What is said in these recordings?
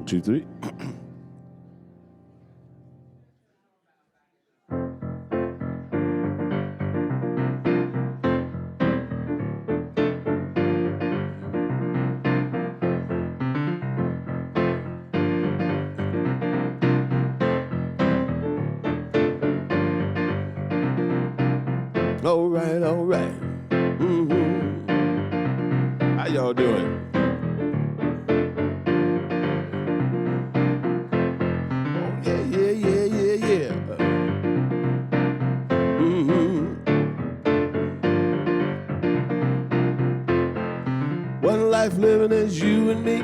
2, 3. All right, all right. How y'all doing? Oh, yeah. One life living as you and me.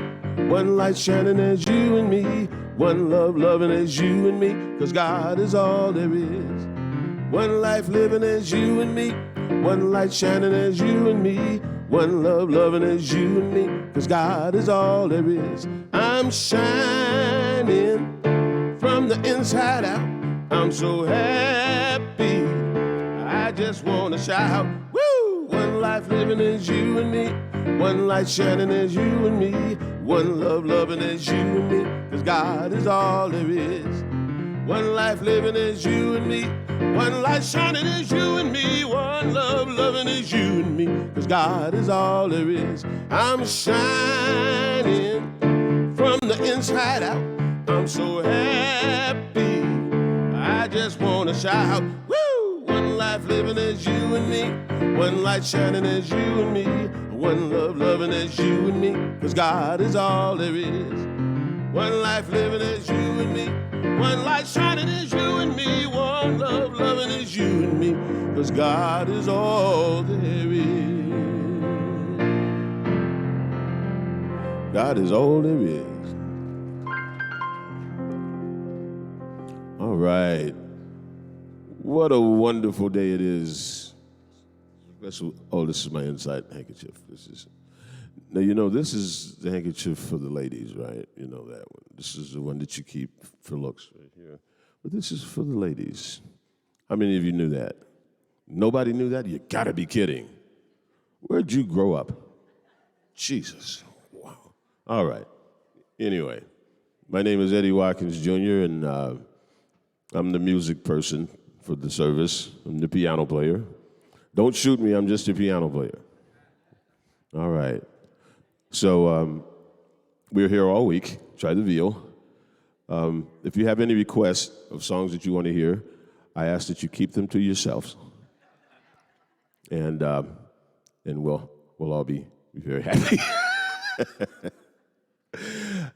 One light shining as you and me. One love loving as you and me. 'Cause God is all there is. One life living as you and me. One light shining as you and me. One love loving as you and me. 'Cause God is all there is. I'm shining from the inside out. I'm so happy. I just want to shout. Woo! One life living as you and me. One light shining as you and me. One love loving as you and me. 'Cause God is all there is. One life living as you and me. One light shining as you and me. One love loving as you and me. 'Cause God is all there is. I'm shining from the inside out. I'm so happy. I just want to shout. Woo! One life living as you and me. One light shining as you and me. One love loving as you and me. 'Cause God is all there is. One life living as you and me. One light shining as you and me. One love loving as you and me. 'Cause God is all there is. God is all there is. All right. What a wonderful day it is. Oh, this is my inside handkerchief. Now, you know, this is the handkerchief for the ladies, right? You know that one. This is the one that you keep for looks right here. But this is for the ladies. How many of you knew that? Nobody knew that? You gotta be kidding. Where'd you grow up? Jesus. Wow. All right. Anyway, my name is Eddie Watkins Jr., and I'm the music person for the service. I'm the piano player. Don't shoot me, I'm just a piano player. All right. So we're here all week. Try the veal. If you have any requests of songs that you want to hear, I ask that you keep them to yourselves. And we'll all be very happy.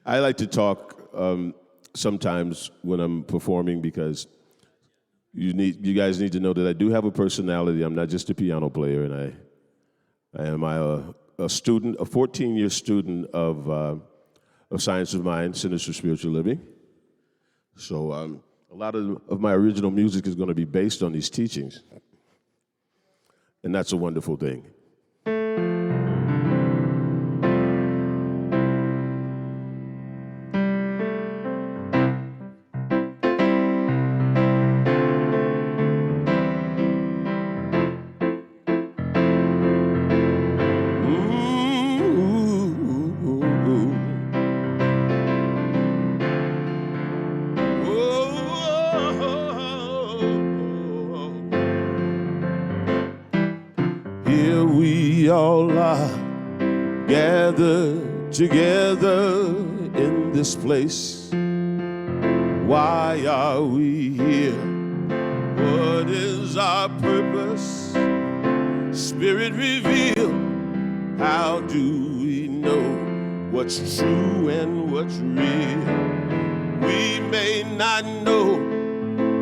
I like to talk sometimes when I'm performing because you guys need to know that I do have a personality. I'm not just a piano player, and I am a student, a 14-year student of Science of Mind, Centers for Spiritual Living. So a lot of my original music is going to be based on these teachings, and that's a wonderful thing. Here we all are gathered together in this place. Why are we here? What is our purpose? Spirit reveal. How do we know what's true and what's real? We may not know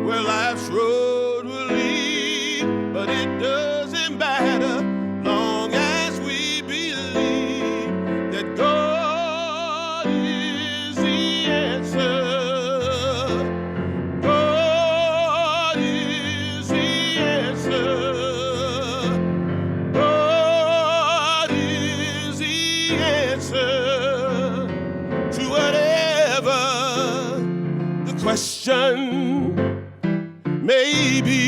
where life's road will lead, but it doesn't matter long as we believe that God is the answer. God is the answer. God is the answer to whatever the question may be.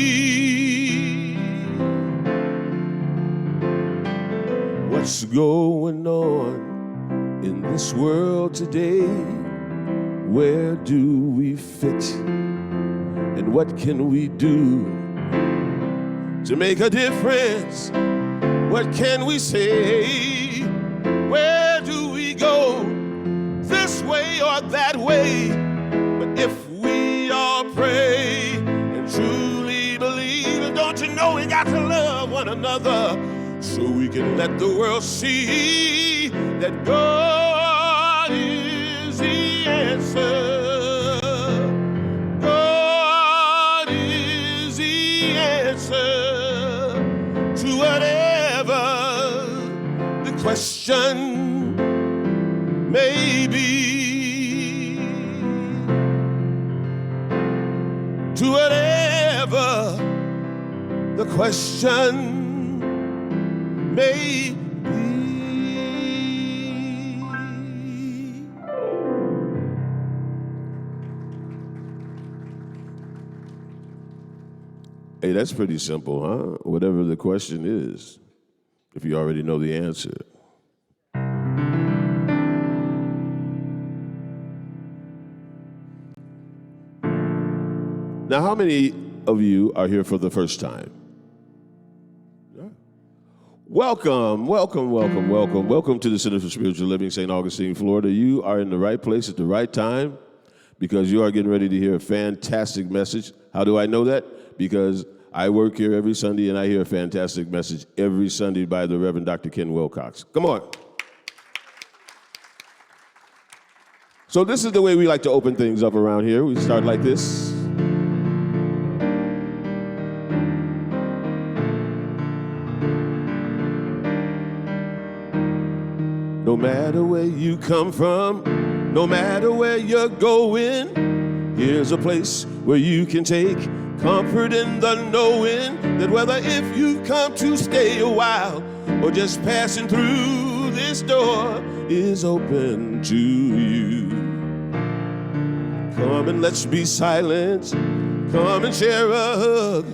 What's going on in this world today? Where do we fit? And what can we do to make a difference? What can we say? Where do we go? This way or that way? But if we all pray and truly believe, and don't you know we got to love one another so we can let the world see that God is the answer. God is the answer to whatever the question may be. To whatever the question may be. Hey, that's pretty simple, huh? Whatever the question is, if you already know the answer. Now, how many of you are here for the first time? Welcome, welcome, welcome, welcome. Welcome to the Center for Spiritual Living, St. Augustine, Florida. You are in the right place at the right time because you are getting ready to hear a fantastic message. How do I know that? Because I work here every Sunday and I hear a fantastic message every Sunday by the Reverend Dr. Ken Wilcox. Come on. So this is the way we like to open things up around here. We start like this. No matter where you come from, no matter where you're going, here's a place where you can take comfort in the knowing that whether if you come to stay a while or just passing through, this door is open to you. Come and let's be silent. Come and share a hug.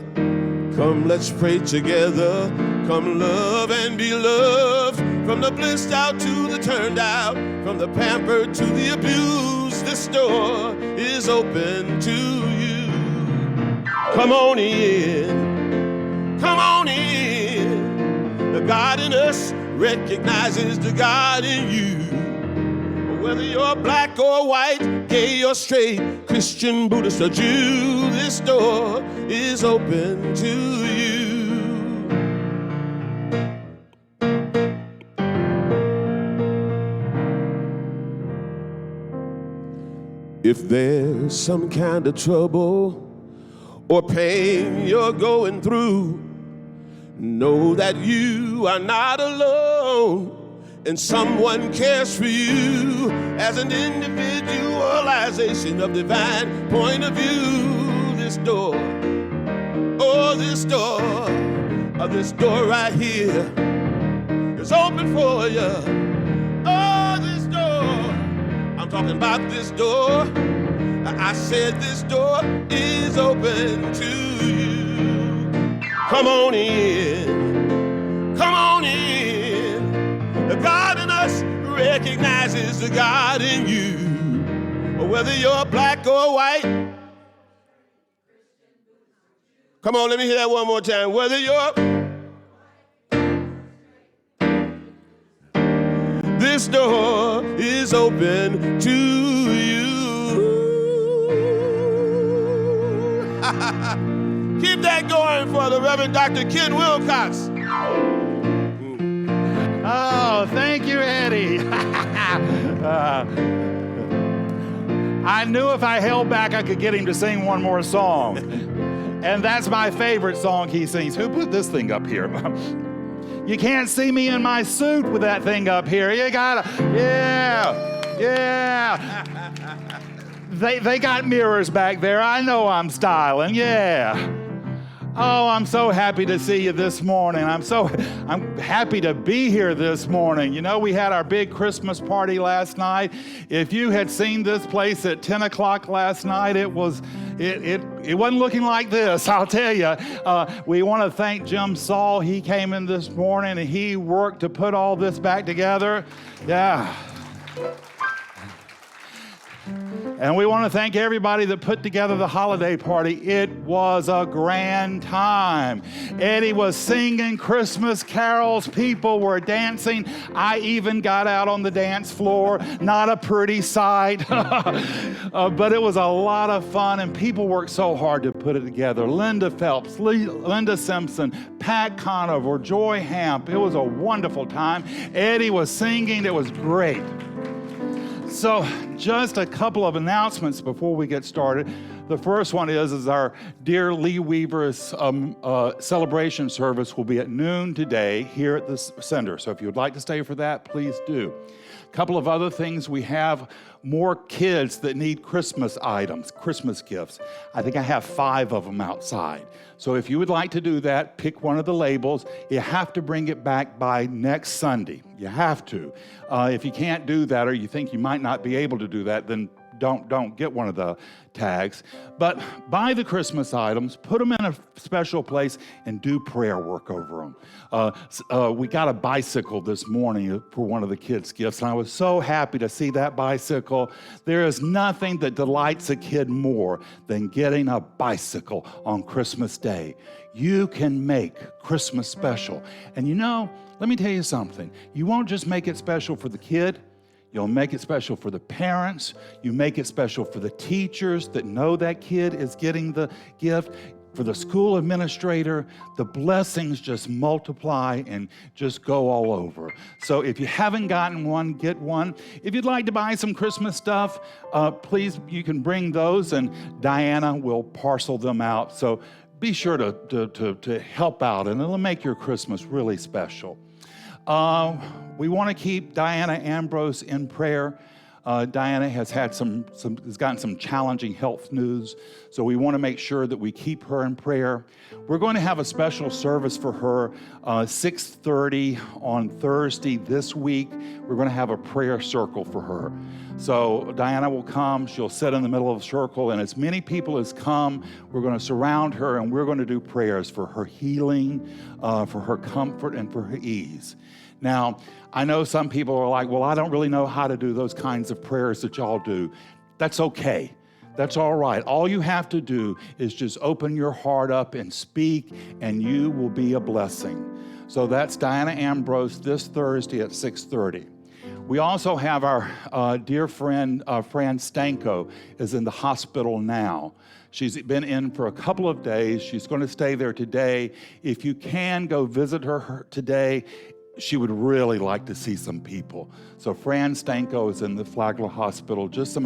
Come, let's pray together. Come love and be loved. From the blissed out to the turned out, from the pampered to the abused, this door is open to you. Come on in. Come on in. The God in us recognizes the God in you. Whether you're black or white, gay or straight, Christian, Buddhist, or Jew, this door is open to you. If there's some kind of trouble or pain you're going through, know that you are not alone. And someone cares for you as an individualization of divine point of view. This door, oh, this door right here is open for you. Oh, this door, I'm talking about this door. I said this door is open to you. Come on in, come on in. The God in us recognizes the God in you. Whether you're black or white. Come on, let me hear that one more time. Whether you're... This door is open to you. Keep that going for the Reverend Dr. Ken Wilcox. Oh, thank you, Eddie. I knew if I held back, I could get him to sing one more song. And that's my favorite song he sings. Who put this thing up here? You can't see me in my suit with that thing up here. You gotta, yeah. They got mirrors back there. I know I'm styling, yeah. Oh, I'm so happy to see you this morning. I'm happy to be here this morning. You know, we had our big Christmas party last night. If you had seen this place at 10 o'clock last night, it wasn't looking like this, I'll tell you. We want to thank Jim Saul. He came in this morning and he worked to put all this back together. Yeah. And we want to thank everybody that put together the holiday party. It was a grand time. Eddie was singing Christmas carols. People were dancing. I even got out on the dance floor. Not a pretty sight, but it was a lot of fun, and people worked so hard to put it together. Linda Phelps, Linda Simpson, Pat Conover, Joy Hamp. It was a wonderful time. Eddie was singing. It was great. So just a couple of announcements before we get started. The first one is our dear Lee Weaver's celebration service will be at noon today here at the center. So if you would like to stay for that, please do. A couple of other things. We have more kids that need Christmas items, Christmas gifts. I think I have 5 of them outside. So if you would like to do that, pick one of the labels. You have to bring it back by next Sunday. You have to. If you can't do that, or you think you might not be able to do that, then don't get one of the tags. But buy the Christmas items, put them in a special place, and do prayer work over them. We got a bicycle this morning for one of the kids' gifts, and I was so happy to see that bicycle. There is nothing that delights a kid more than getting a bicycle on Christmas Day. You can make Christmas special. And you know, let me tell you something. You won't just make it special for the kid. You'll make it special for the parents. You make it special for the teachers that know that kid is getting the gift. For the school administrator, the blessings just multiply and just go all over. So if you haven't gotten one, get one. If you'd like to buy some Christmas stuff, please, you can bring those, and Diana will parcel them out. So be sure to help out, and it'll make your Christmas really special. We want to keep Diana Ambrose in prayer. Diana has gotten some challenging health news, so we want to make sure that we keep her in prayer. We're going to have a special service for her, 6:30 on Thursday this week. We're going to have a prayer circle for her. So Diana will come, she'll sit in the middle of the circle, and as many people as come, we're going to surround her, and we're going to do prayers for her healing, for her comfort, and for her ease. Now, I know some people are like, well, I don't really know how to do those kinds of prayers that y'all do. That's okay. That's all right. All you have to do is just open your heart up and speak, and you will be a blessing. So that's Diana Ambrose this Thursday at 6:30. We also have our dear friend, Fran Stanko, is in the hospital now. She's been in for a couple of days. She's going to stay there today. If you can, go visit her today. She would really like to see some people. So Fran Stanko is in the Flagler Hospital, just some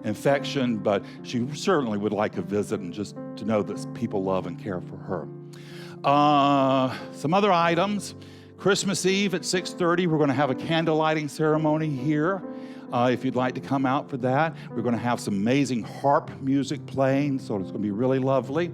infection, but she certainly would like a visit and just to know that people love and care for her. Some other items. Christmas Eve at 6:30, we're going to have a candle lighting ceremony here. If you'd like to come out for that, we're going to have some amazing harp music playing, so it's going to be really lovely.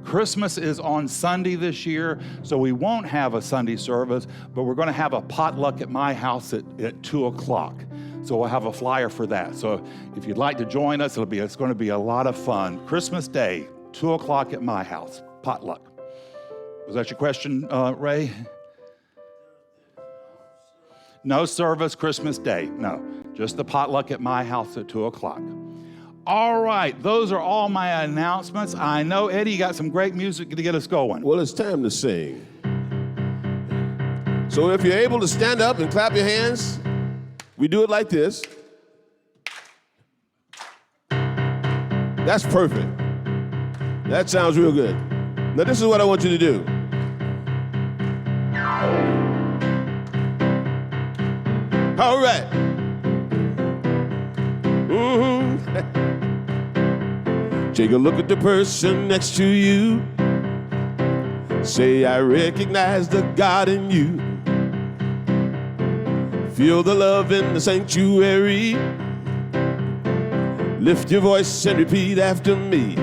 Christmas is on Sunday this year, so we won't have a Sunday service, but we're going to have a potluck at my house at 2 o'clock. So we'll have a flyer for that. So if you'd like to join us, it's going to be a lot of fun. Christmas Day, 2 o'clock at my house, potluck. Was that your question, Ray? No service Christmas Day, no. Just the potluck at my house at 2 o'clock. All right, those are all my announcements. I know, Eddie, you got some great music to get us going. Well, it's time to sing. So if you're able to stand up and clap your hands, we do it like this. That's perfect. That sounds real good. Now, this is what I want you to do. All right. Take a look at the person next to you. Say, I recognize the God in you. Feel the love in the sanctuary. Lift your voice and repeat after me.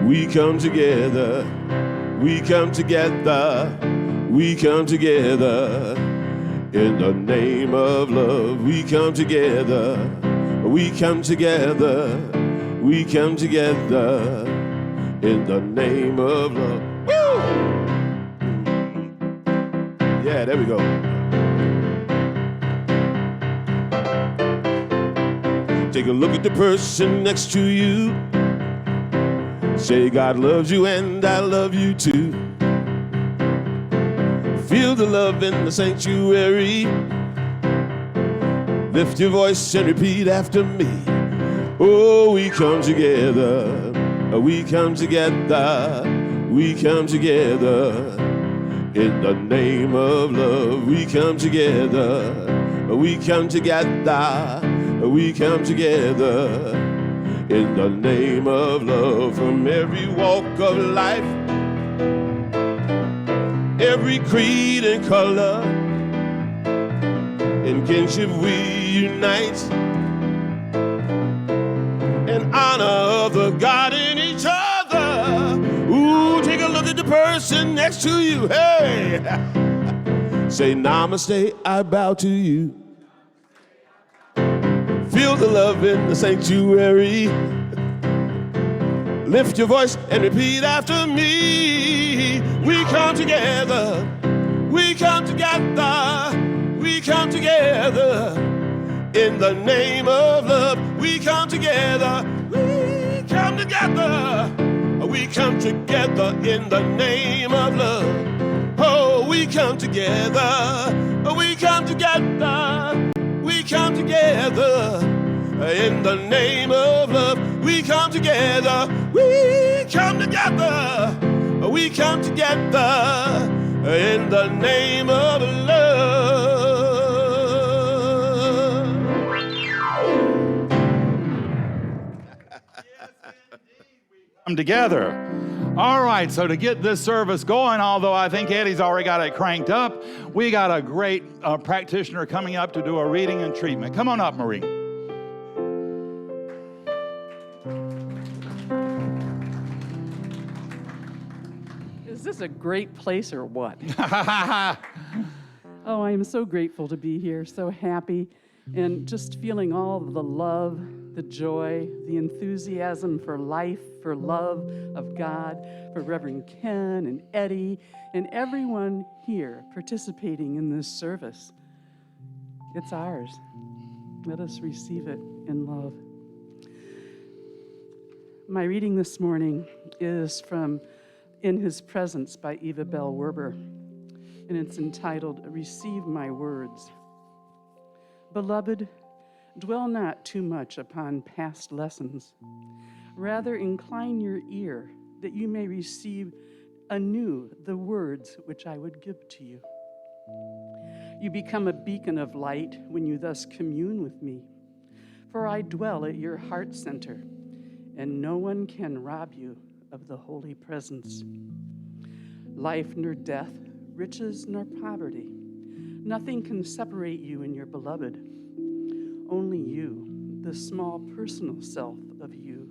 We come together. We come together. We come together. In the name of love, we come together. We come together. We come together. In the name of love. Woo! Yeah, there we go. Take a look at the person next to you. Say, God loves you and I love you too. Feel the love in the sanctuary. Lift your voice and repeat after me. Oh, we come together. We come together. We come together. In the name of love, we come together. We come together. We come together. In the name of love, from every walk of life, every creed and color, in kinship we unite, in honor of the God in each other. Ooh, take a look at the person next to you. Hey, say namaste, I bow to you. Feel the love in the sanctuary. Lift your voice and repeat after me. We come together. We come together. We come together. In the name of love, we come together. We come together. We come together in the name of love. Oh, we come together. We come together. We come together in the name of love. We come together. We come together. We come together in the name of love. Come together. All right, so to get this service going, although I think Eddie's already got it cranked up, we got a great practitioner coming up to do a reading and treatment. Come on up, Marie. Is this a great place or what? Oh, I am so grateful to be here, so happy, and just feeling all of the love, the joy, the enthusiasm for life, for love of God, for Reverend Ken and Eddie, and everyone here participating in this service. It's ours. Let us receive it in love. My reading this morning is from In His Presence by Eva Bell Werber, and it's entitled, Receive My Words. Beloved, dwell not too much upon past lessons. Rather, incline your ear that you may receive anew the words which I would give to you. You become a beacon of light when you thus commune with me, for I dwell at your heart center, and no one can rob you of the holy presence. Life nor death, riches nor poverty, nothing can separate you and your beloved. Only you, the small personal self of you,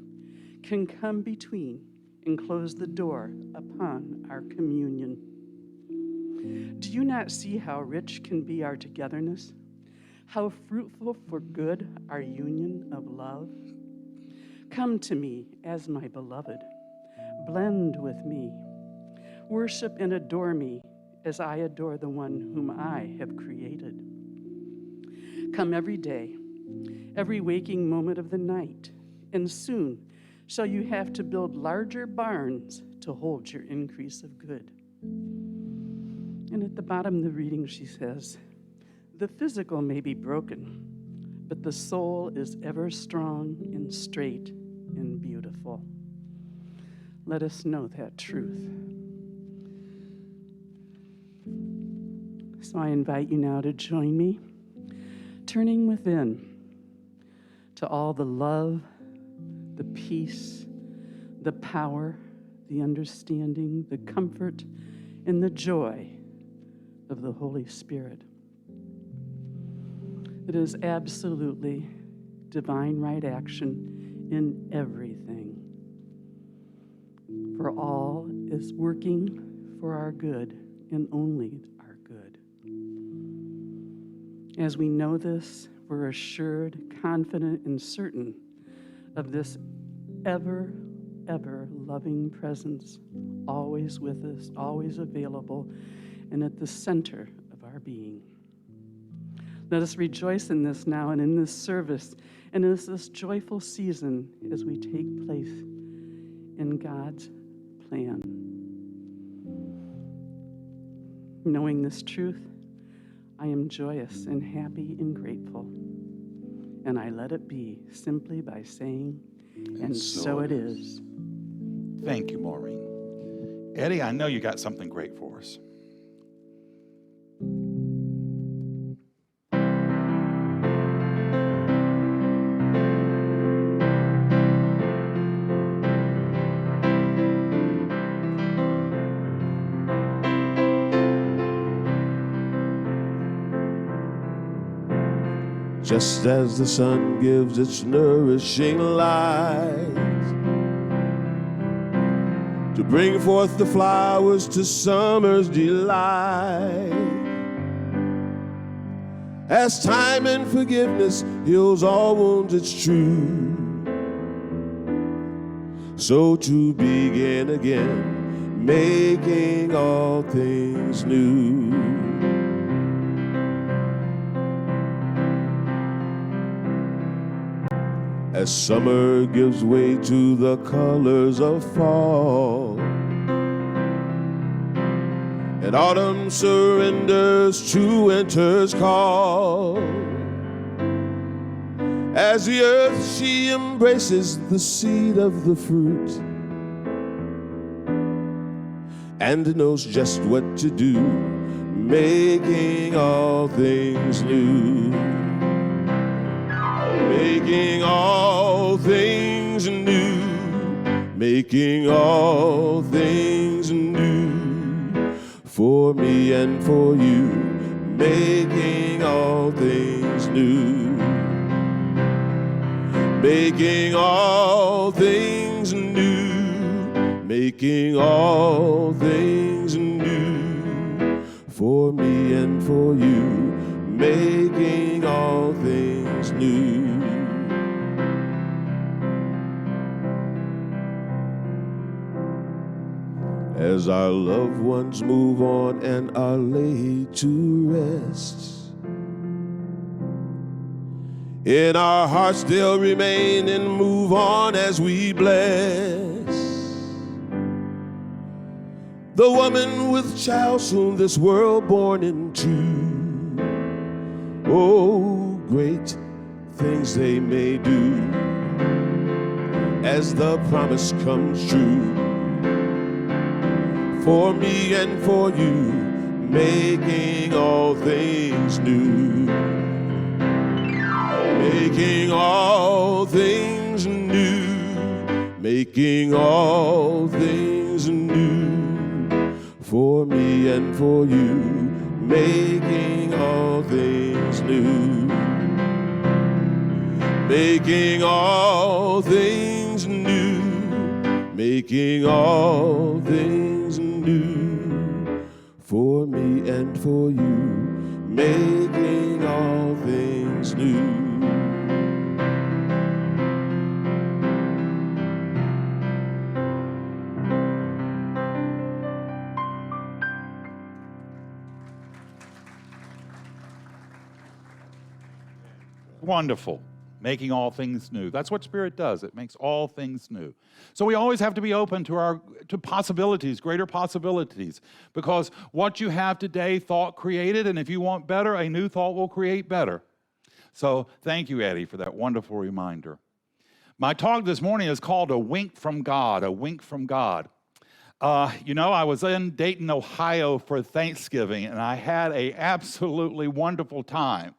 can come between and close the door upon our communion. Do you not see how rich can be our togetherness? How fruitful for good our union of love? Come to me as my beloved. Blend with me. Worship and adore me as I adore the one whom I have created. Come every day, every waking moment of the night, and soon shall you have to build larger barns to hold your increase of good. And at the bottom of the reading, she says, the physical may be broken, but the soul is ever strong and straight and beautiful. Let us know that truth. So I invite you now to join me, turning within to all the love, the peace, the power, the understanding, the comfort, and the joy of the Holy Spirit. It is absolutely divine right action in everything. For all is working for our good and only our good. As we know this, we're assured, confident, and certain of this ever, ever loving presence, always with us, always available, and at the center of our being. Let us rejoice in this now and in this service and in this joyful season as we take place in God's plan. Knowing this truth, I am joyous and happy and grateful. And I let it be simply by saying, and so it is. Thank you, Maureen. Eddie, I know you got something great for us. Just as the sun gives its nourishing light to bring forth the flowers to summer's delight, as time and forgiveness heals all wounds, it's true. So to begin again, making all things new. As summer gives way to the colors of fall, and autumn surrenders to winter's call, as the earth she embraces the seed of the fruit and knows just what to do, making all things new. Making all things new, making all things new, for me and for you, making all things new. Making all things new, making all things new, for me and for you, making all things new. As our loved ones move on and are laid to rest, in our hearts they'll remain and move on as we bless the woman with child soon this world born into. Oh, great things they may do as the promise comes true. For me and for you, making all things new. Making all things new, making all things new. For me and for you, making all things new. Making all things new, making all things new, for me and for you, making all things new. Wonderful. Making all things new. That's what Spirit does. It makes all things new. So we always have to be open to possibilities, greater possibilities, because what you have today, thought created, and if you want better, a new thought will create better. So thank you, Eddie, for that wonderful reminder. My talk this morning is called A Wink from God, a wink from God. I was in Dayton, Ohio for Thanksgiving, and I had an absolutely wonderful time.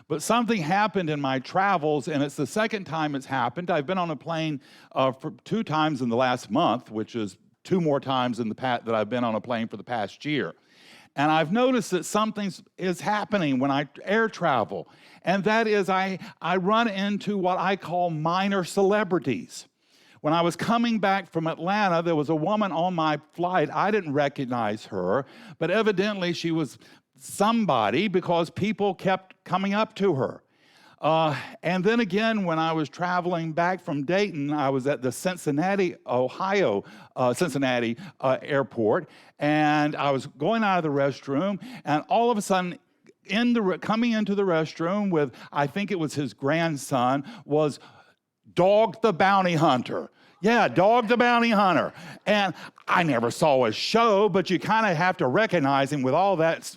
But something happened in my travels, and it's the second time it's happened. I've been on a plane for 2 times in the last month, which is 2 more times in that I've been on a plane for the past year. And I've noticed that something is happening when I air travel, and that is I run into what I call minor celebrities. When I was coming back from Atlanta, there was a woman on my flight. I didn't recognize her, but evidently she was somebody because people kept coming up to her. And then again, when I was traveling back from Dayton, I was at the Cincinnati, Ohio, airport, and I was going out of the restroom, and all of a sudden, coming into the restroom with, I think it was his grandson, was Dog the Bounty Hunter. Yeah, Dog the Bounty Hunter. And I never saw his show, but you kind of have to recognize him with all that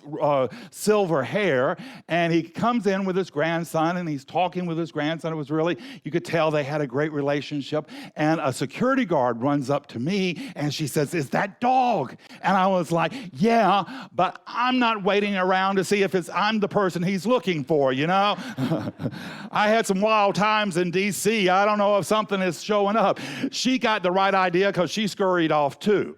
silver hair. And he comes in with his grandson, and he's talking with his grandson. It was really, you could tell they had a great relationship. And a security guard runs up to me, and she says, "Is that Dog?" And I was like, "Yeah, but I'm not waiting around to see if I'm the person he's looking for, you know?" I had some wild times in D.C. I don't know if something is showing up. She got the right idea because she scurried off too.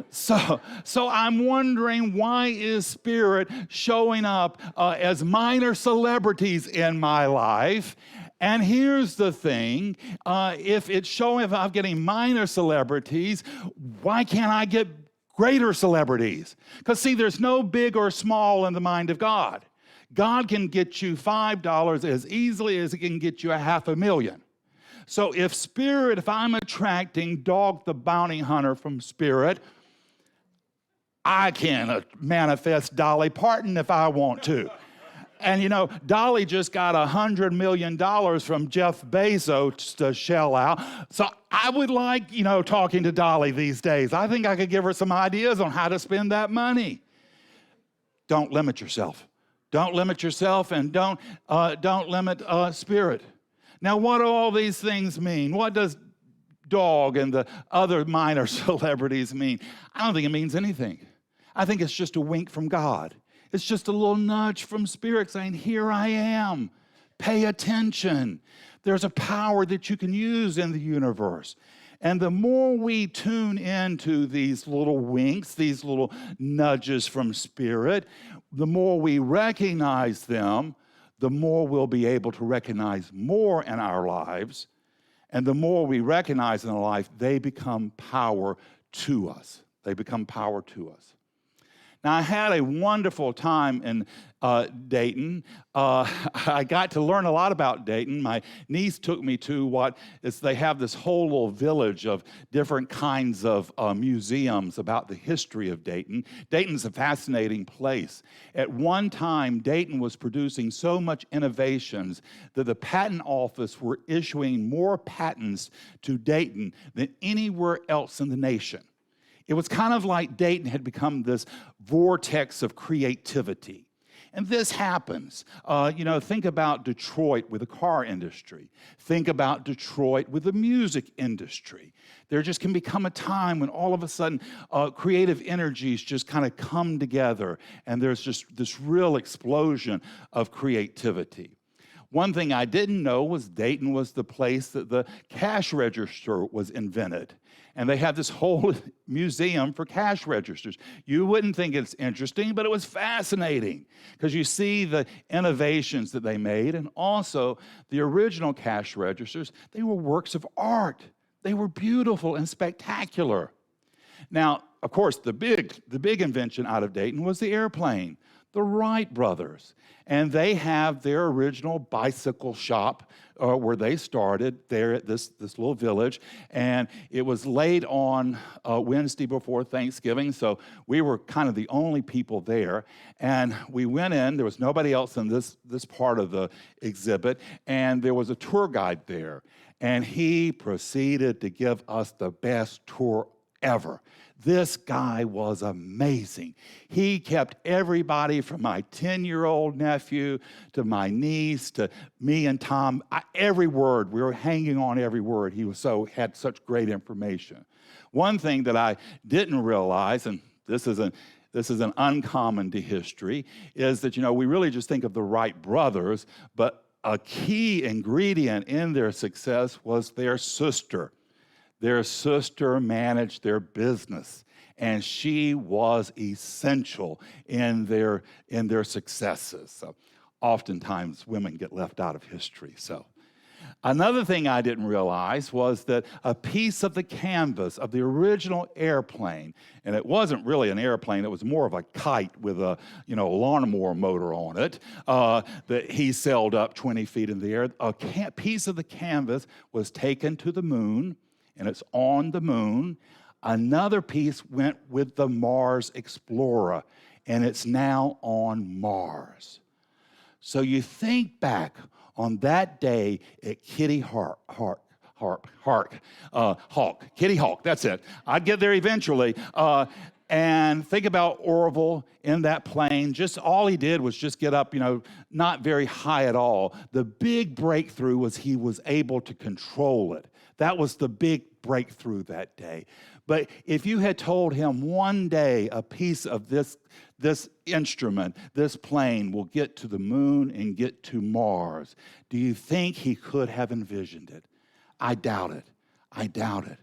So I'm wondering, why is Spirit showing up as minor celebrities in my life? And here's the thing, if I'm getting minor celebrities, why can't I get greater celebrities? Because see, there's no big or small in the mind of God. God can get you $5 as easily as he can get you $500,000. So if I'm attracting Dog the Bounty Hunter from Spirit, I can manifest Dolly Parton if I want to. And you know, Dolly just got $100 million from Jeff Bezos to shell out. So I would like, talking to Dolly these days. I think I could give her some ideas on how to spend that money. Don't limit yourself. Don't limit yourself, and don't limit Spirit. Now, what do all these things mean? What does Dog and the other minor celebrities mean? I don't think it means anything. I think it's just a wink from God. It's just a little nudge from Spirit saying, "Here I am. Pay attention." There's a power that you can use in the universe. And the more we tune into these little winks, these little nudges from Spirit, the more we recognize them, the more we'll be able to recognize more in our lives. And the more we recognize in our life, they become power to us. They become power to us. Now, I had a wonderful time in Dayton. I got to learn a lot about Dayton. My niece took me to they have this whole little village of different kinds of museums about the history of Dayton. Dayton's a fascinating place. At one time, Dayton was producing so much innovations that the patent office were issuing more patents to Dayton than anywhere else in the nation. It was kind of like Dayton had become this vortex of creativity. And this happens. Think about Detroit with the car industry. Think about Detroit with the music industry. There just can become a time when all of a sudden creative energies just kind of come together, and there's just this real explosion of creativity. One thing I didn't know was Dayton was the place that the cash register was invented. And they have this whole museum for cash registers. You wouldn't think it's interesting, but it was fascinating because you see the innovations that they made, and also the original cash registers, they were works of art. They were beautiful and spectacular. Now, of course, the big invention out of Dayton was the airplane, the Wright brothers. And they have their original bicycle shop where they started there at this little village. And it was late on Wednesday before Thanksgiving, so we were kind of the only people there. And we went in. There was nobody else in this part of the exhibit. And there was a tour guide there. And he proceeded to give us the best tour ever. This guy was amazing. He kept everybody from my 10-year-old nephew to my niece to me and Tom, every word. We were hanging on every word. He had such great information. One thing that I didn't realize, and this is an uncommon to history, is that, we really just think of the Wright brothers, but a key ingredient in their success was their sister. Their sister managed their business, and she was essential in their successes. So oftentimes, women get left out of history. So another thing I didn't realize was that a piece of the canvas of the original airplane, and it wasn't really an airplane, it was more of a kite with a lawnmower motor on it, that he sailed up 20 feet in the air. A piece of the canvas was taken to the moon, and it's on the moon. Another piece went with the Mars Explorer, and it's now on Mars. So you think back on that day at Kitty Hawk, Kitty Hawk, that's it. I'd get there eventually. And think about Orville in that plane. Just all he did was just get up, not very high at all. The big breakthrough was he was able to control it. That was the big breakthrough that day. But if you had told him one day a piece of this instrument, this plane will get to the moon and get to Mars, do you think he could have envisioned it? I doubt it. I doubt it.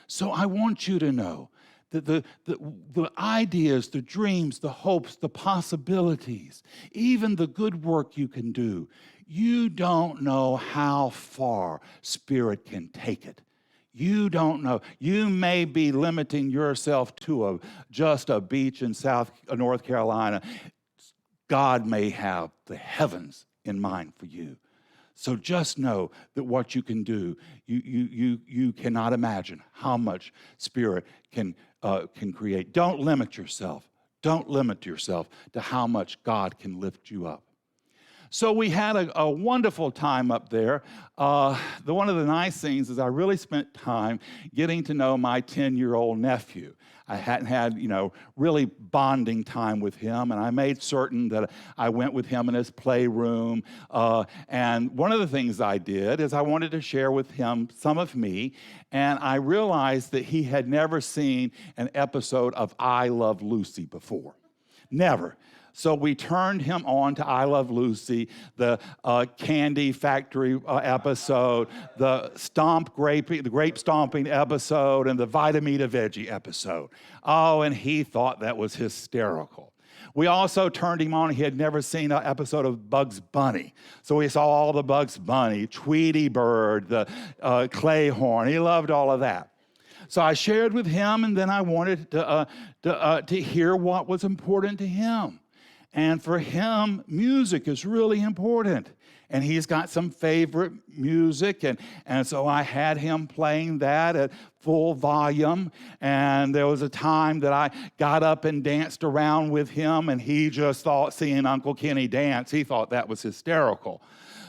So I want you to know that the ideas, the dreams, the hopes, the possibilities, even the good work you can do, you don't know how far Spirit can take it. You don't know. You may be limiting yourself to just a beach in North Carolina. God may have the heavens in mind for you. So just know that what you can do, you cannot imagine how much Spirit can create. Don't limit yourself. Don't limit yourself to how much God can lift you up. So we had a wonderful time up there. One of the nice things is I really spent time getting to know my 10-year-old nephew. I hadn't had, really bonding time with him, and I made certain that I went with him in his playroom. And one of the things I did is I wanted to share with him some of me, and I realized that he had never seen an episode of I Love Lucy before. Never. So we turned him on to I Love Lucy, the candy factory episode, the grape stomping episode, and the Vitamita Veggie episode. Oh, and he thought that was hysterical. We also turned him on. He had never seen an episode of Bugs Bunny. So we saw all the Bugs Bunny, Tweety Bird, the Clayhorn. He loved all of that. So I shared with him, and then I wanted to hear what was important to him. And for him, music is really important. And he's got some favorite music. And so I had him playing that at full volume. And there was a time that I got up and danced around with him. And he just thought, seeing Uncle Kenny dance, he thought that was hysterical.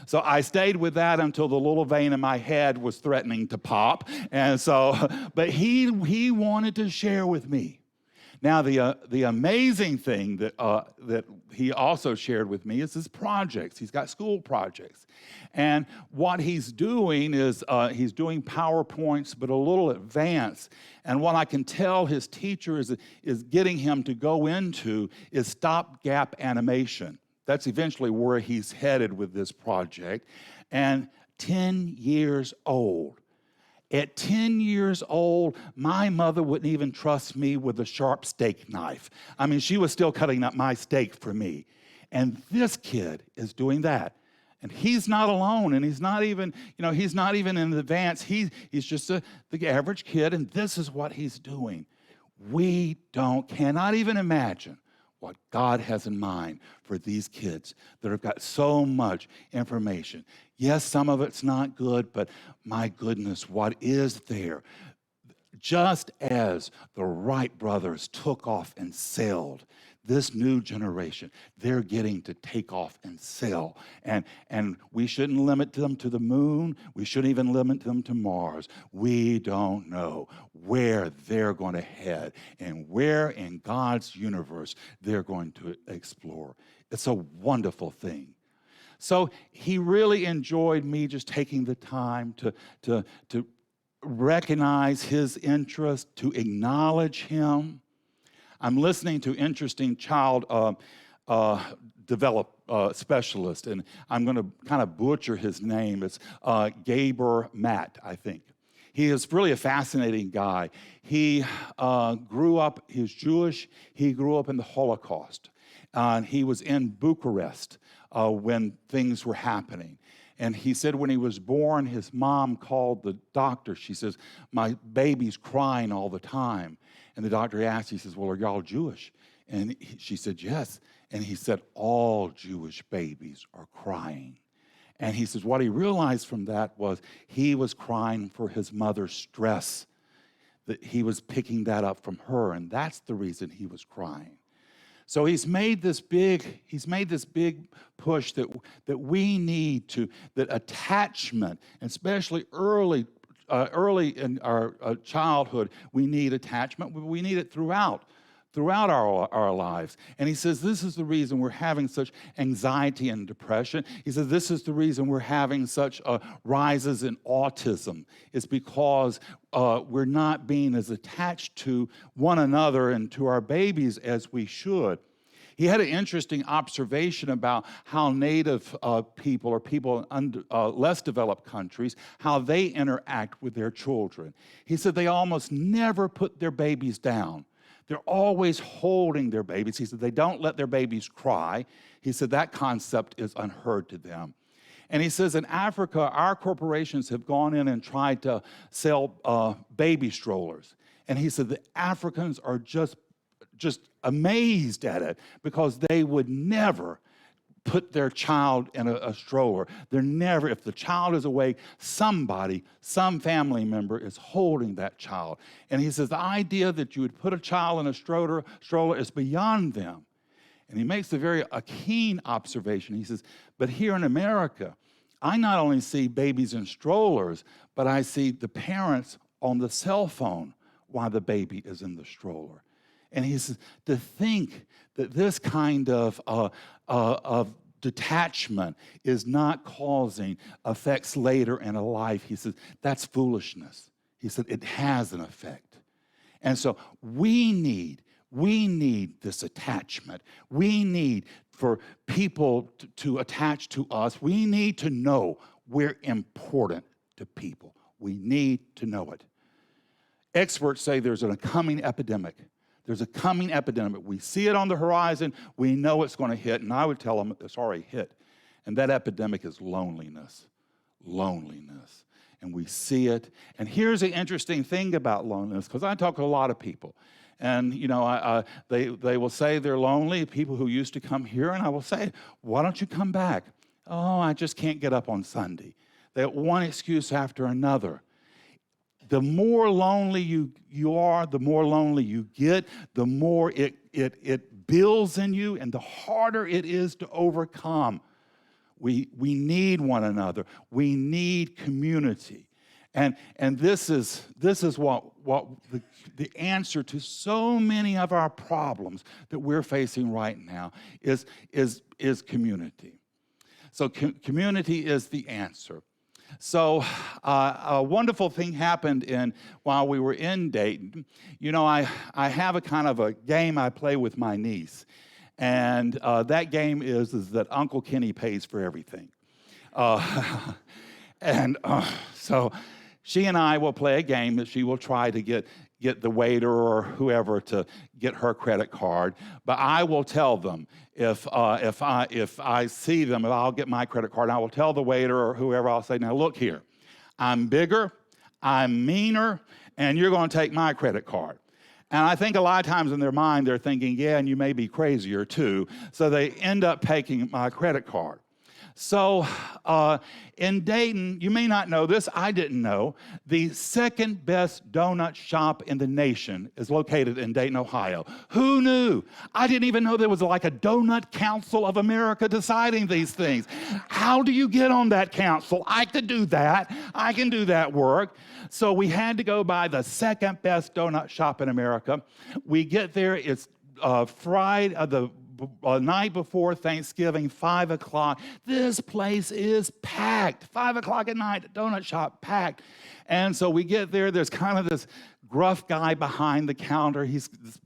So I stayed with that until the little vein in my head was threatening to pop. And so, but he wanted to share with me. Now, the amazing thing that he also shared with me is his projects. He's got school projects. And what he's doing is he's doing PowerPoints, but a little advanced. And what I can tell his teacher is getting him to go into is stopgap animation. That's eventually where he's headed with this project. And 10 years old. At 10 years old, my mother wouldn't even trust me with a sharp steak knife. I mean, she was still cutting up my steak for me. And this kid is doing that. And he's not alone, and he's not even in advance. He's just the average kid, and this is what he's doing. We cannot even imagine what God has in mind for these kids that have got so much information. Yes, some of it's not good, but my goodness, what is there? Just as the Wright brothers took off and sailed, this new generation, they're getting to take off and sail. And we shouldn't limit them to the moon. We shouldn't even limit them to Mars. We don't know where they're going to head and where in God's universe they're going to explore. It's a wonderful thing. So he really enjoyed me just taking the time to recognize his interest, to acknowledge him. I'm listening to interesting child specialist, and I'm going to kind of butcher his name. It's Gaber Matt, I think. He is really a fascinating guy. He grew up, he was Jewish, he grew up in the Holocaust. He was in Bucharest when things were happening. And he said when he was born, his mom called the doctor. She says, my baby's crying all the time. And the doctor asked, he says, well, are y'all Jewish? And she said, yes. And he said, all Jewish babies are crying. And he says, what he realized from that was he was crying for his mother's stress, that he was picking that up from her, and that's the reason he was crying. So he's made this big push that we need to, that attachment, especially early in our childhood, we need attachment. We need it throughout our lives. And he says this is the reason we're having such anxiety and depression. He says this is the reason we're having such rises in autism. It's because we're not being as attached to one another and to our babies as we should. He had an interesting observation about how native people or people in less developed countries, how they interact with their children. He said they almost never put their babies down. They're always holding their babies. He said they don't let their babies cry. He said that concept is unheard to them. And he says in Africa, our corporations have gone in and tried to sell baby strollers. And he said the Africans are just amazed at it because they would never put their child in a stroller. They're never, if the child is awake, some family member is holding that child. And he says the idea that you would put a child in a stroller is beyond them. And he makes a keen observation. He says, but here in America, I not only see babies in strollers, but I see the parents on the cell phone while the baby is in the stroller. And he says, to think that this kind of detachment is not causing effects later in a life, he says, that's foolishness. He said, it has an effect. And so we need this attachment. We need for people to attach to us. We need to know we're important to people. We need to know it. Experts say there's a coming epidemic. There's a coming epidemic. We see it on the horizon. We know it's going to hit, and I would tell them it's already hit. And that epidemic is loneliness. Loneliness. And we see it. And here's the interesting thing about loneliness, because I talk to a lot of people. And, they will say they're lonely, people who used to come here, and I will say, why don't you come back? Oh, I just can't get up on Sunday. They have one excuse after another. The more lonely you are, the more lonely you get, the more it builds in you, and the harder it is to overcome. We need one another. We need community. And this is what the answer to so many of our problems that we're facing right now is community. So community is the answer. So a wonderful thing happened while we were in Dayton. I have a kind of a game I play with my niece. And that game is that Uncle Kenny pays for everything. So she and I will play a game that she will try to get the waiter or whoever to get her credit card. But I will tell them if I see them, if I'll get my credit card, I will tell the waiter or whoever, I'll say, now look here, I'm bigger, I'm meaner, and you're going to take my credit card. And I think a lot of times in their mind they're thinking, yeah, and you may be crazier too. So they end up taking my credit card. So in Dayton, you may not know this, I didn't know, the second best donut shop in the nation is located in Dayton, Ohio. Who knew? I didn't even know there was like a Donut Council of America deciding these things. How do you get on that council? I could do that. I can do that work. So we had to go by the second best donut shop in America. We get there, it's Friday, the night before Thanksgiving, 5 o'clock. This place is packed. 5 o'clock at night, the donut shop packed. And so we get there. There's kind of this gruff guy behind the counter. He's this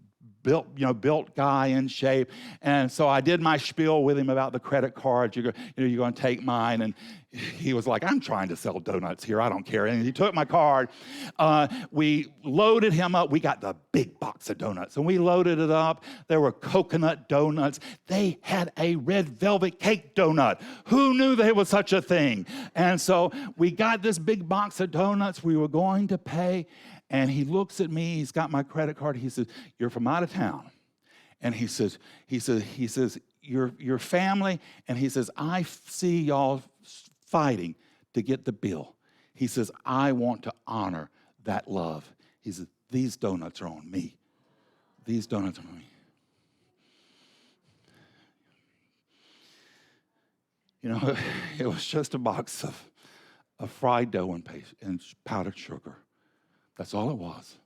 built guy in shape. And so I did my spiel with him about the credit cards. You're going to take mine. And he was like, I'm trying to sell donuts here. I don't care. And he took my card. We loaded him up. We got the big box of donuts. And we loaded it up. There were coconut donuts. They had a red velvet cake donut. Who knew there was such a thing? And so we got this big box of donuts. We were going to pay. And he looks at me, he's got my credit card. He says, you're from out of town. And he says, your family. And he says, I see y'all fighting to get the bill. He says, I want to honor that love. He says, these donuts are on me. These donuts are on me. You know, it was just a box of fried dough and powdered sugar. That's all it was,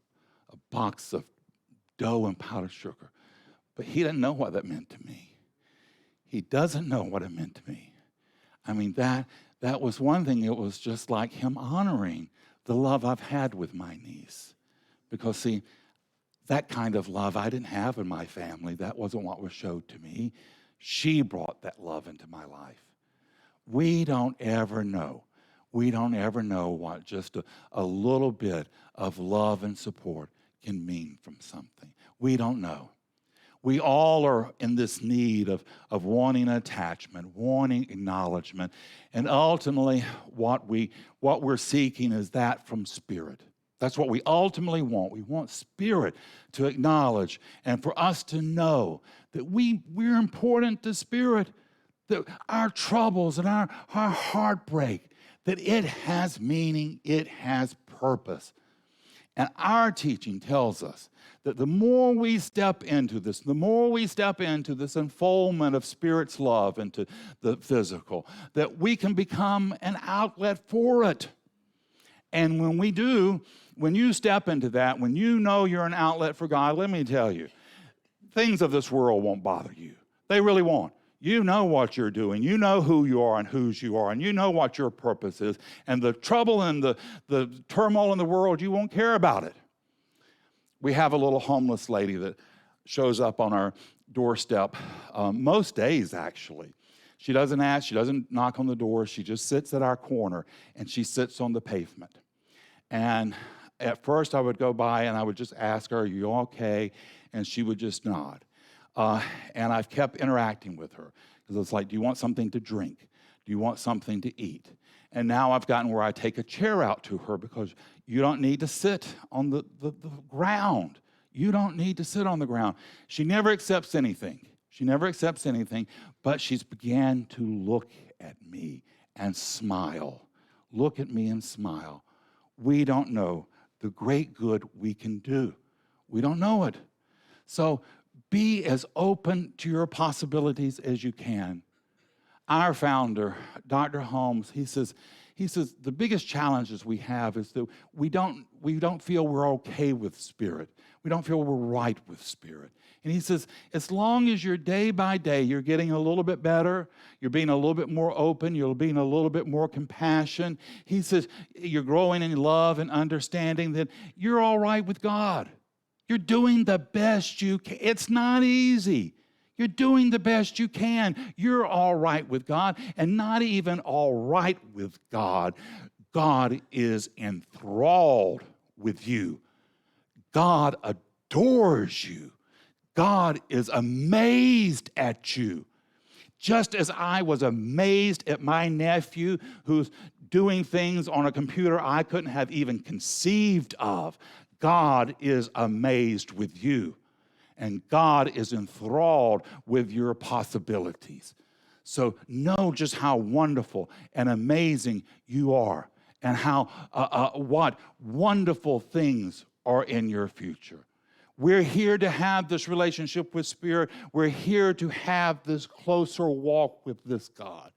a box of dough and powdered sugar. But he didn't know what that meant to me. He doesn't know what it meant to me. I mean, that was one thing. It was just like him honoring the love I've had with my niece. Because, see, that kind of love I didn't have in my family. That wasn't what was showed to me. She brought that love into my life. We don't ever know. We don't ever know what just a little bit of love and support can mean from something. We don't know. We all are in this need of wanting attachment, wanting acknowledgement, and ultimately what we're seeking is that from Spirit. That's what we ultimately want. We want Spirit to acknowledge and for us to know that we're important to Spirit, that our troubles and our heartbreak, that it has meaning, it has purpose. And our teaching tells us that the more we step into this, the more we step into this unfoldment of Spirit's love into the physical, that we can become an outlet for it. And when we do, when you step into that, when you know you're an outlet for God, let me tell you, things of this world won't bother you. They really won't. You know what you're doing. You know who you are and whose you are, and you know what your purpose is. And the trouble and the turmoil in the world, you won't care about it. We have a little homeless lady that shows up on our doorstep most days, actually. She doesn't ask, she doesn't knock on the door. She just sits at our corner, and she sits on the pavement. And at first, I would go by, and I would just ask her, "Are you okay?" And she would just nod. And I've kept interacting with her because it's like, do you want something to drink? Do you want something to eat? And now I've gotten where I take a chair out to her because you don't need to sit on the ground. You don't need to sit on the ground. She never accepts anything. She never accepts anything, but she's began to look at me and smile. Look at me and smile. We don't know the great good we can do. We don't know it. So be as open to your possibilities as you can. Our founder, Dr. Holmes, he says the biggest challenges we have is that we don't feel we're okay with Spirit. We don't feel we're right with Spirit. And he says, as long as you're day by day, you're getting a little bit better, you're being a little bit more open, you're being a little bit more compassion. He says, you're growing in love and understanding that you're all right with God. You're doing the best you can. It's not easy. You're doing the best you can. You're all right with God, and not even all right with God. God is enthralled with you. God adores you. God is amazed at you. Just as I was amazed at my nephew who's doing things on a computer I couldn't have even conceived of, God is amazed with you. And God is enthralled with your possibilities. So know just how wonderful and amazing you are, and how what wonderful things are in your future. We're here to have this relationship with Spirit. We're here to have this closer walk with this God.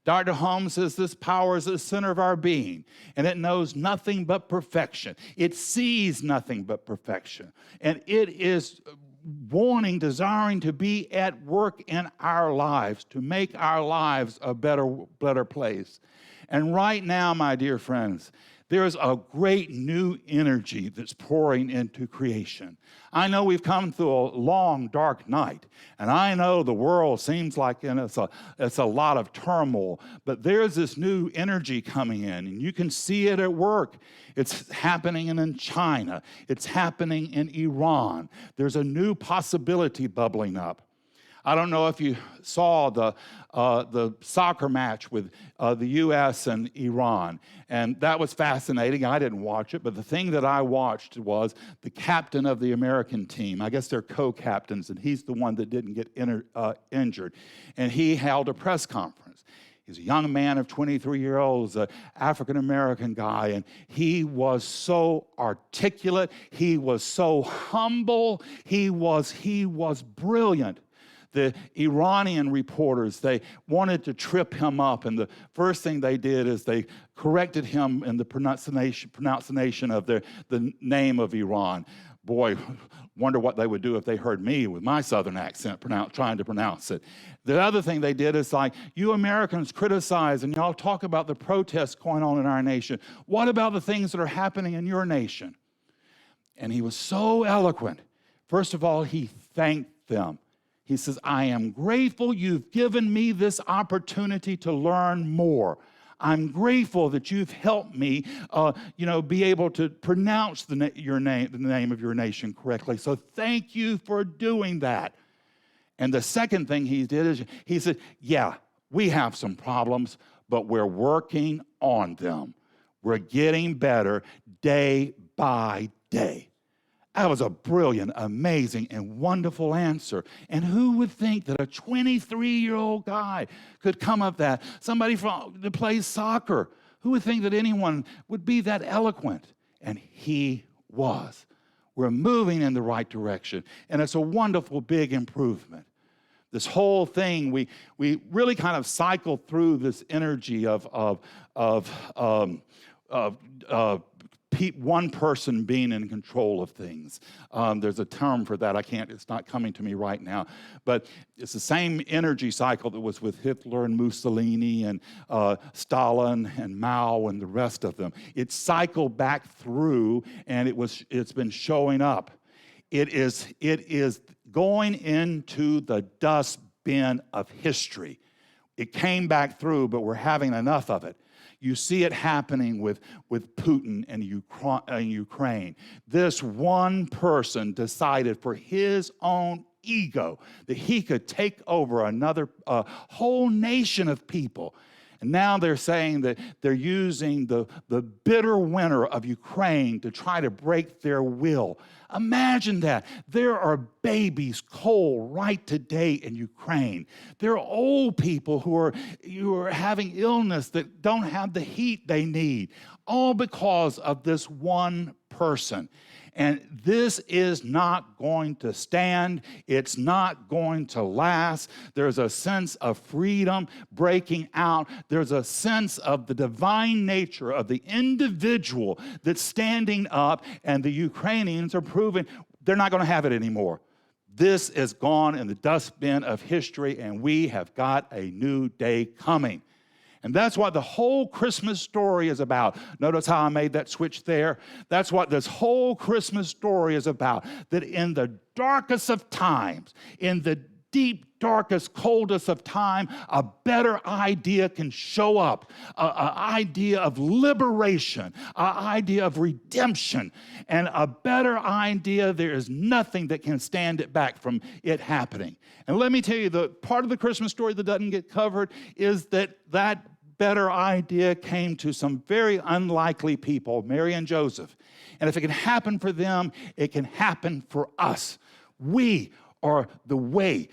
Dr. Holmes says this power is the center of our being, and it knows nothing but perfection. It sees nothing but perfection, and it is wanting, desiring to be at work in our lives to make our lives a better place. And right now, my dear friends, there's a great new energy that's pouring into creation. I know we've come through a long, dark night, and I know the world seems like it's a lot of turmoil, but there's this new energy coming in, and you can see it at work. It's happening in China. It's happening in Iran. There's a new possibility bubbling up. I don't know if you saw the soccer match with the U.S. and Iran, and that was fascinating. I didn't watch it, but the thing that I watched was the captain of the American team. I guess they're co-captains, and he's the one that didn't get injured. And he held a press conference. He's a young man of 23 years old, an African-American guy, and he was so articulate. He was so humble. He was brilliant. the Iranian reporters, they wanted to trip him up, and the first thing they did is they corrected him in the pronunciation of the name of Iran. Boy, wonder what they would do if they heard me with my southern accent trying to pronounce it. The other thing they did is like, you Americans criticize and y'all talk about the protests going on in our nation. What about the things that are happening in your nation? And he was so eloquent. First of all, he thanked them. He says, I am grateful you've given me this opportunity to learn more. I'm grateful that you've helped me, be able to pronounce the name of your nation correctly. So thank you for doing that. And the second thing he did is he said, yeah, we have some problems, but we're working on them. We're getting better day by day. That was a brilliant, amazing, and wonderful answer. And who would think that a 23-year-old guy could come up that? Somebody that plays soccer. Who would think that anyone would be that eloquent? And he was. We're moving in the right direction, and it's a wonderful, big improvement. This whole thing, we really kind of cycled through this energy of one person being in control of things. There's a term for that. It's not coming to me right now. But it's the same energy cycle that was with Hitler and Mussolini and Stalin and Mao and the rest of them. It cycled back through, and it's been showing up. It is going into the dustbin of history. It came back through, but we're having enough of it. You see it happening with Putin and Ukraine. This one person decided for his own ego that he could take over another whole nation of people. And now they're saying that they're using the bitter winter of Ukraine to try to break their will. Imagine that. There are babies cold right today in Ukraine. There are old people who are having illness that don't have the heat they need, all because of this one person. And this is not going to stand. It's not going to last. There's a sense of freedom breaking out. There's a sense of the divine nature of the individual that's standing up, and the Ukrainians are proving they're not going to have it anymore. This is gone in the dustbin of history, and we have got a new day coming. And that's what the whole Christmas story is about. Notice how I made that switch there? That's what this whole Christmas story is about. That in the darkest of times, in the deep, darkest, coldest of time, a better idea can show up. An idea of liberation, an idea of redemption, and a better idea. There is nothing that can stand it back from it happening. And let me tell you, the part of the Christmas story that doesn't get covered is that better idea came to some very unlikely people, Mary and Joseph. And if it can happen for them, it can happen for us. We are the way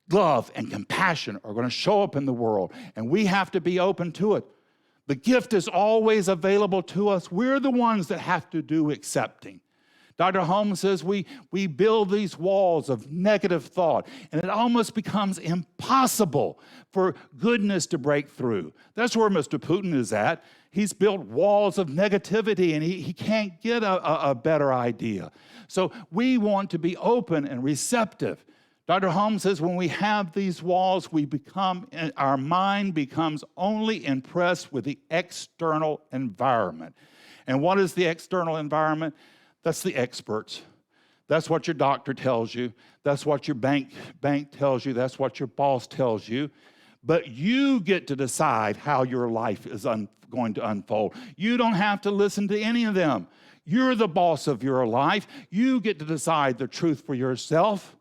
love and compassion are going to show up in the world, and we have to be open to it. The gift is always available to us. We're the ones that have to do accepting. Dr. Holmes says we build these walls of negative thought, and it almost becomes impossible for goodness to break through. That's where Mr. Putin is at. He's built walls of negativity, and he can't get a better idea. So we want to be open and receptive. Dr. Holmes says when we have these walls, our mind becomes only impressed with the external environment. And what is the external environment? That's the experts. That's what your doctor tells you. That's what your bank tells you. That's what your boss tells you. But you get to decide how your life is going to unfold. You don't have to listen to any of them. You're the boss of your life. You get to decide the truth for yourself.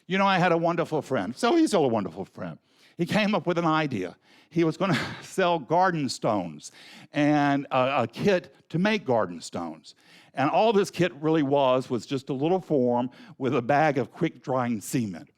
You know, I had a wonderful friend. So he's still a wonderful friend. He came up with an idea. He was going to sell garden stones and a kit to make garden stones. And all this kit really was just a little form with a bag of quick-drying cement.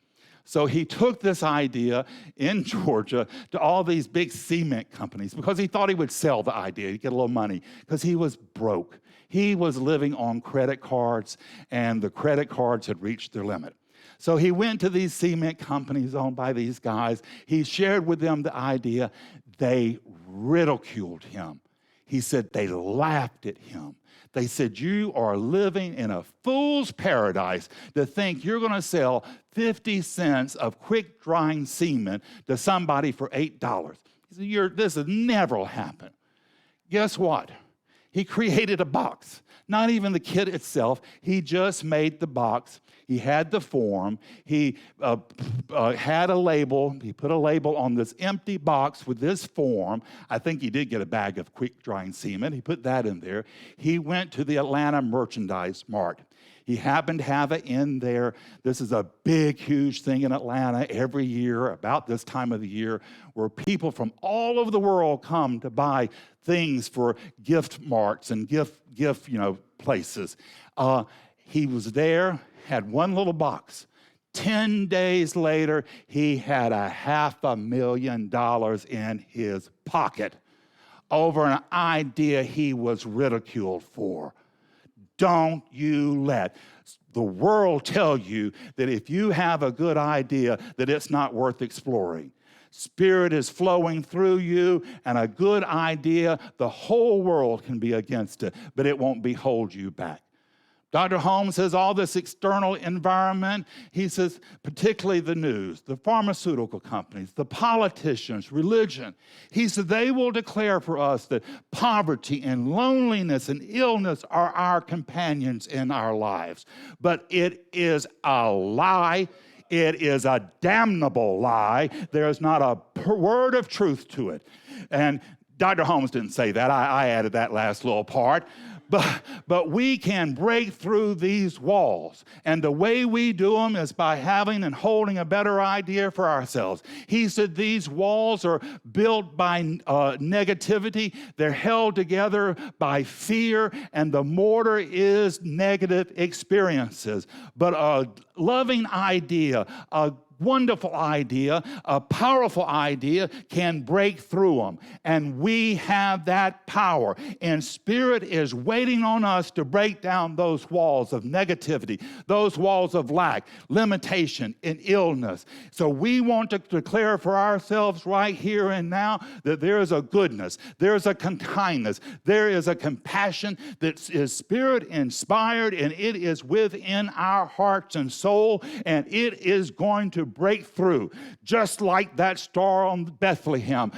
So he took this idea in Georgia to all these big cement companies because he thought he would sell the idea. He'd get a little money because he was broke. He was living on credit cards, and the credit cards had reached their limit. So he went to these cement companies owned by these guys. He shared with them the idea. They ridiculed him. He said they laughed at him. They said, you are living in a fool's paradise to think you're going to sell 50 cents of quick-drying cement to somebody for $8. He said, this has never happened. Guess what? He created a box. Not even the kit itself. He just made the box. He had the form. He had a label. He put a label on this empty box with this form. I think he did get a bag of quick-drying cement. He put that in there. He went to the Atlanta Merchandise Mart. He happened to have it in there. This is a big, huge thing in Atlanta every year, about this time of the year, where people from all over the world come to buy things for gift marts and gift places. He was there, had one little box. 10 days later, he had $500,000 in his pocket over an idea he was ridiculed for. Don't you let the world tell you that if you have a good idea, that it's not worth exploring. Spirit is flowing through you, and a good idea, the whole world can be against it, but it won't hold you back. Dr. Holmes says all this external environment, he says particularly the news, the pharmaceutical companies, the politicians, religion, he said they will declare for us that poverty and loneliness and illness are our companions in our lives. But it is a lie. It is a damnable lie. There is not a word of truth to it. And Dr. Holmes didn't say that. I added that last little part. But we can break through these walls. And the way we do them is by having and holding a better idea for ourselves. He said these walls are built by negativity. They're held together by fear, and the mortar is negative experiences. But a loving idea, a wonderful idea, a powerful idea can break through them. And we have that power. And Spirit is waiting on us to break down those walls of negativity, those walls of lack, limitation, and illness. So we want to declare for ourselves right here and now that there is a goodness, there is a kindness, there is a compassion that is Spirit inspired, and it is within our hearts and soul, and it is going to break through, just like that star on Bethlehem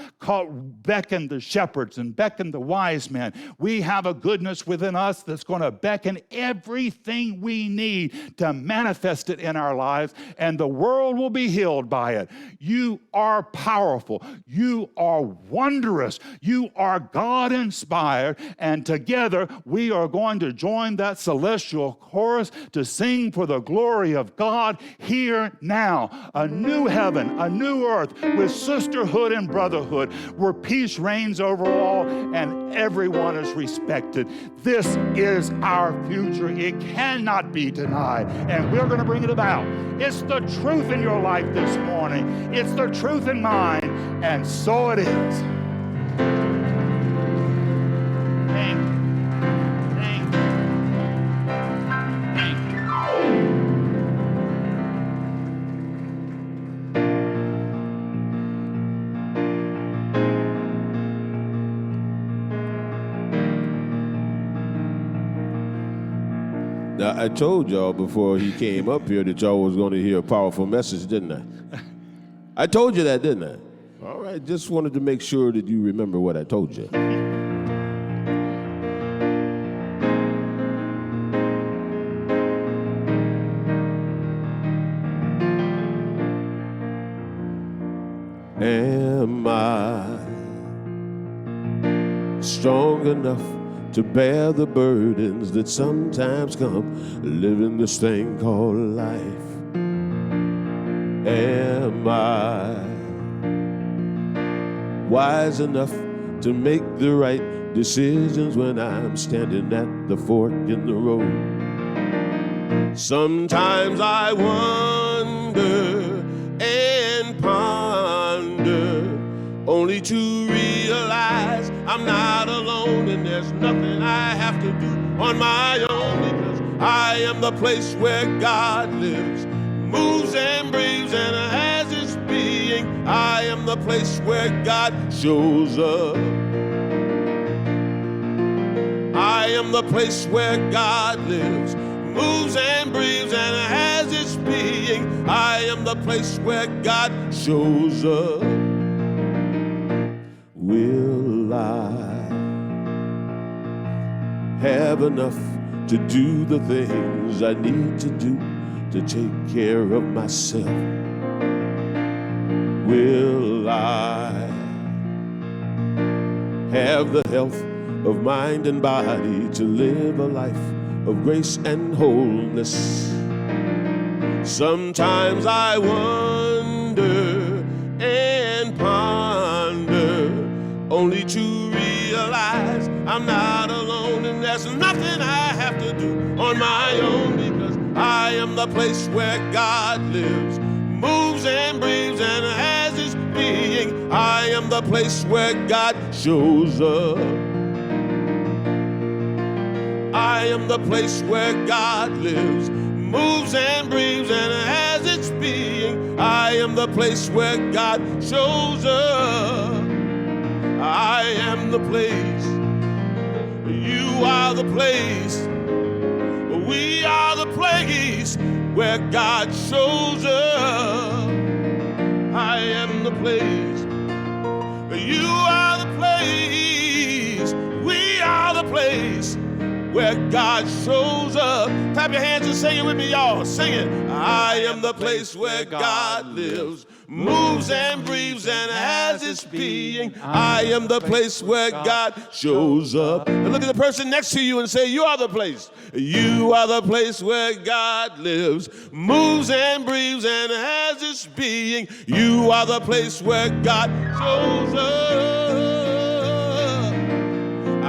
beckoned the shepherds and beckoned the wise men. We have a goodness within us that's going to beckon everything we need to manifest it in our lives, and the world will be healed by it. You are powerful. You are wondrous. You are God-inspired, and together we are going to join that celestial chorus to sing for the glory of God here now. A new heaven, a new earth with sisterhood and brotherhood, where peace reigns over all and everyone is respected. This is our future. It cannot be denied, and we're going to bring it about. It's the truth in your life this morning. It's the truth in mine, and so it is. Thank you. Thank you. Thank you. Now, I told y'all before he came up here that y'all was going to hear a powerful message, didn't I? I told you that, didn't I? All right, just wanted to make sure that you remember what I told you. Am I strong enough to bear the burdens that sometimes come living this thing called life? Am I wise enough to make the right decisions when I'm standing at the fork in the road? Sometimes I wonder and ponder, only to realize I'm not alone, and there's nothing I have to do on my own, because I am the place where God lives. Move breathes and has its being. I am the place where God shows up. I am the place where God lives, moves and breathes and has its being. I am the place where God shows up. Will I have enough to do the things I need to do to take care of myself? Will I have the health of mind and body to live a life of grace and wholeness? Sometimes I wonder and ponder, only to realize I'm not alone, and there's nothing I have to do on my own, because I am the place where God lives, moves and breathes and has his being. I am the place where God shows up. I am the place where God lives, moves and breathes and has its being. I am the place where God shows up. I am the place. You are the place. We are the place where God shows up. I am the place. You are the place. We are the place where God shows up. Clap your hands and sing it with me, y'all. Sing it. I am the place where God lives, moves and breathes and has its being. I am the place where God shows up. And look at the person next to you and say, you are the place. You are the place where God lives, moves and breathes and has its being. You are the place where God shows up.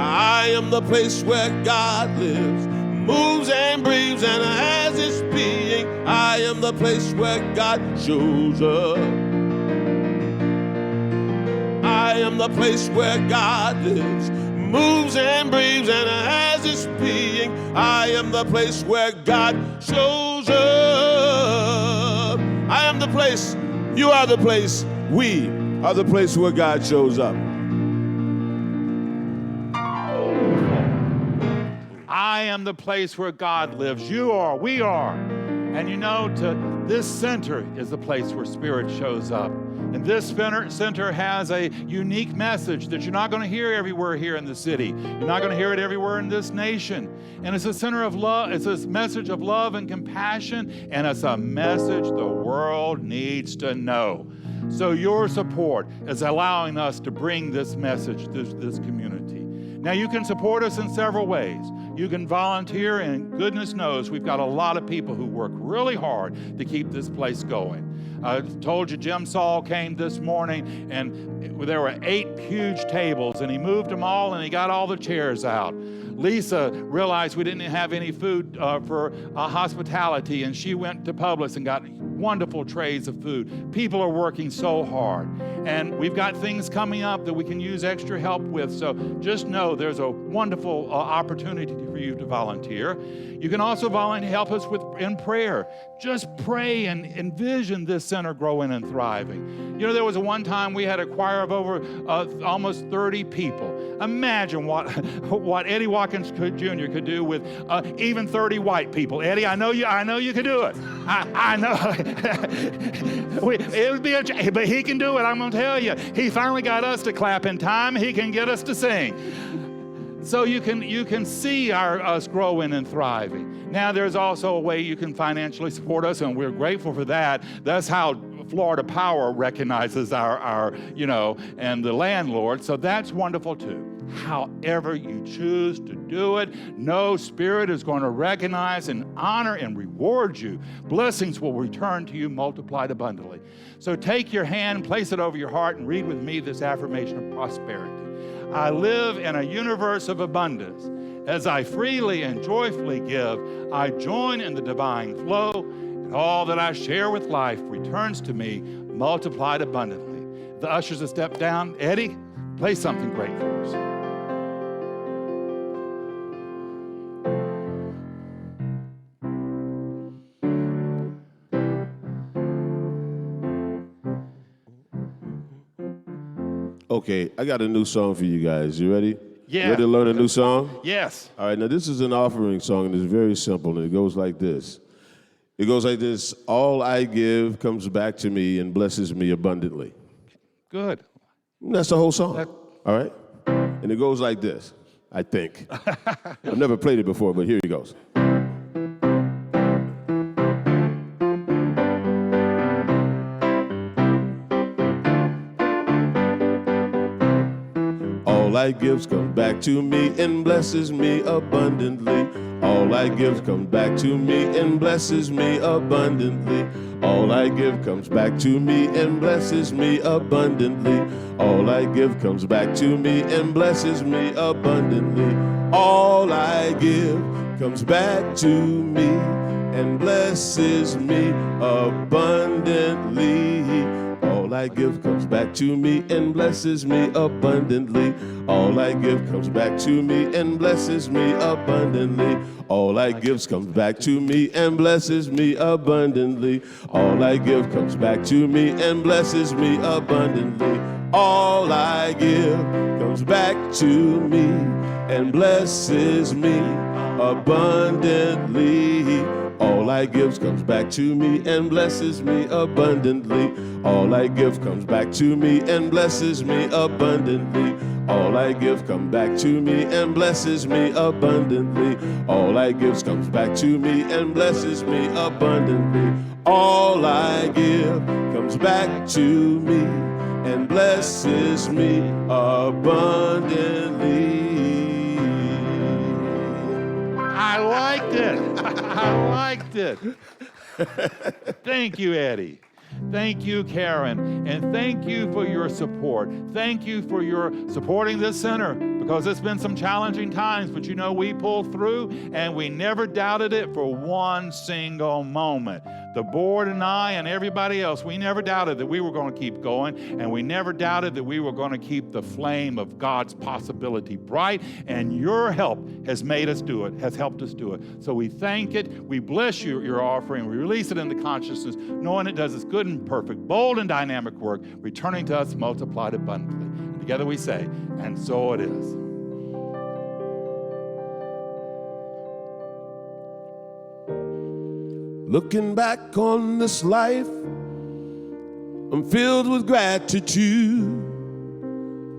I am the place where God lives, moves and breathes and has its being. I am the place where God shows up. I am the place where God lives, moves and breathes and has its being. I am the place where God shows up. I am the place. You are the place. We are the place where God shows up. I am the place where God lives. You are, we are. And you know, this center is the place where Spirit shows up. And this center has a unique message that you're not going to hear everywhere here in the city. You're not going to hear it everywhere in this nation. And it's a center of love. It's a message of love and compassion. And it's a message the world needs to know. So your support is allowing us to bring this message to this community. Now, you can support us in several ways. You can volunteer, and goodness knows we've got a lot of people who work really hard to keep this place going. I told you Jim Saul came this morning, and there were 8 huge tables, and he moved them all, and he got all the chairs out. Lisa realized we didn't have any food for hospitality, and she went to Publix and got wonderful trays of food. People are working so hard, and we've got things coming up that we can use extra help with, so just know there's a wonderful opportunity for you to volunteer. You can also volunteer, help us in prayer. Just pray and envision this center growing and thriving. You know, there was one time we had a choir of over almost 30 people. Imagine what Eddie Watkins Jr. could do with even 30 white people. Eddie, I know you could do it. I know. It would be but he can do it. I'm going to tell you. He finally got us to clap in time. He can get us to sing. So you can see us growing and thriving. Now there's also a way you can financially support us, and we're grateful for that. That's how Florida Power recognizes our and the landlord. So that's wonderful too. However you choose to do it, know Spirit is going to recognize and honor and reward you. Blessings will return to you multiplied abundantly. So take your hand, place it over your heart, and read with me this affirmation of prosperity. I live in a universe of abundance. As I freely and joyfully give, I join in the divine flow, and all that I share with life returns to me multiplied abundantly. The ushers have stepped down. Eddie, play something great for us. Okay, I got a new song for you guys. You ready? Yeah. Ready to learn a new song? Yes. All right, now this is an offering song, and it's very simple, and it goes like this. It goes like this: all I give comes back to me and blesses me abundantly. Good. And that's the whole song, all right? And it goes like this, I think. I've never played it before, but here it goes. All I gives comes back to me and blesses me abundantly. All I give comes back to me and blesses me abundantly. All I give comes back to me and blesses me abundantly. All I give comes back to me and blesses me abundantly. All I give comes back to me and blesses me abundantly. All I give comes back to me and blesses me abundantly. All I give comes back to me and blesses me abundantly. All I give comes back to me and blesses me abundantly. All I give comes back to me and blesses me abundantly. All I give comes back to me and blesses me abundantly. All I give comes back to me and blesses me abundantly. All I give comes back to me and blesses me abundantly. All I give comes back to me and blesses me abundantly. All I give comes back to me and blesses me abundantly. All I give comes back to me and blesses me abundantly. I liked it. I liked it. Thank you, Eddie. Thank you, Karen. And thank you for your support. Thank you for your supporting this center, because it's been some challenging times, but you know, we pulled through and we never doubted it for one single moment. The board and I and everybody else, we never doubted that we were going to keep going, and we never doubted that we were going to keep the flame of God's possibility bright, and your help has made us do it, has helped us do it. So we thank it. We bless your offering. We release it into consciousness, knowing it does its good and perfect, bold and dynamic work, returning to us multiplied abundantly. And together we say, and so it is. Looking back on this life, I'm filled with gratitude.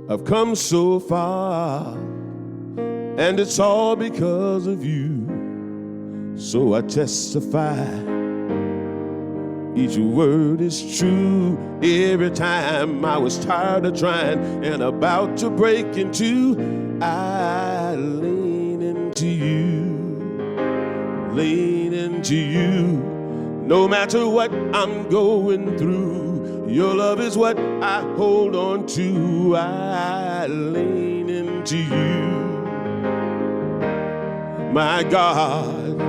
I've come so far, and it's all because of you. So I testify, each word is true. Every time I was tired of trying and about to break in two, I lean into you. Lean into you. No matter what I'm going through, your love is what I hold on to. I lean into you. My God,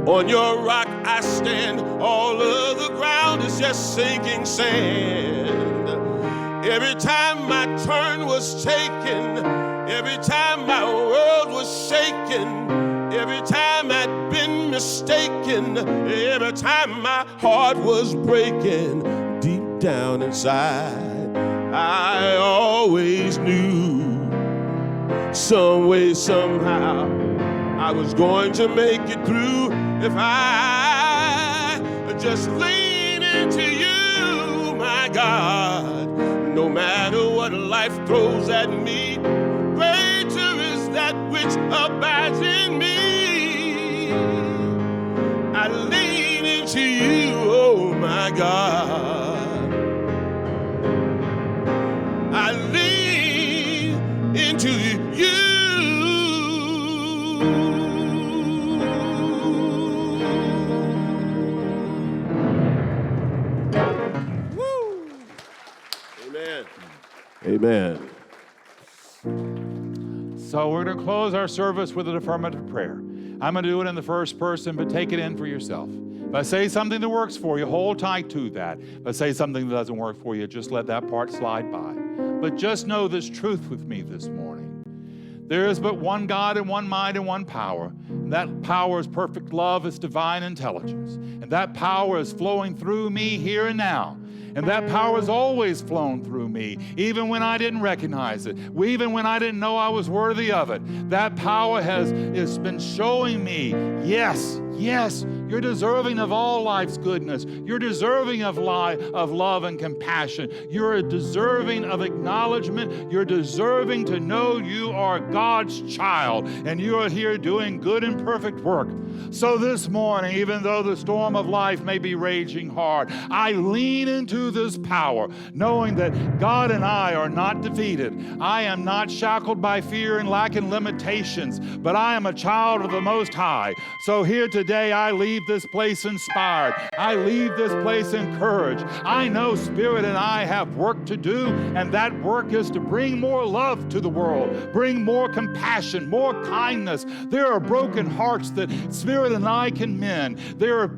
on your rock I stand. All of the ground is just sinking sand. Every time my turn was taken, every time my world was shaken, every time I'd been mistaken, every time my heart was breaking, deep down inside, I always knew some way, somehow, I was going to make it through if I just lean into you, my God. No matter what life throws at me, greater is that which abides in me. I lean into you, oh my God. I lean into you. Woo! Amen. Amen. So we're going to close our service with an affirmative prayer. I'm going to do it in the first person, but take it in for yourself. If I say something that works for you, hold tight to that. If I say something that doesn't work for you, just let that part slide by. But just know this truth with me this morning. There is but one God and one mind and one power. And that power is perfect love, it's divine intelligence. And that power is flowing through me here and now. And that power has always flown through me, even when I didn't recognize it, even when I didn't know I was worthy of it. That power has been showing me, yes, you're deserving of all life's goodness. You're deserving of love and compassion. You're deserving of acknowledgement. You're deserving to know you are God's child, and you are here doing good and perfect work. So this morning, even though the storm of life may be raging hard, I lean into this power, knowing that God and I are not defeated. I am not shackled by fear and lack and limitations, but I am a child of the Most High. So here today, I leave this place inspired. I leave this place encouraged. I know Spirit and I have work to do, and that work is to bring more love to the world, bring more compassion, more kindness. There are broken hearts that Spirit and I can mend. There are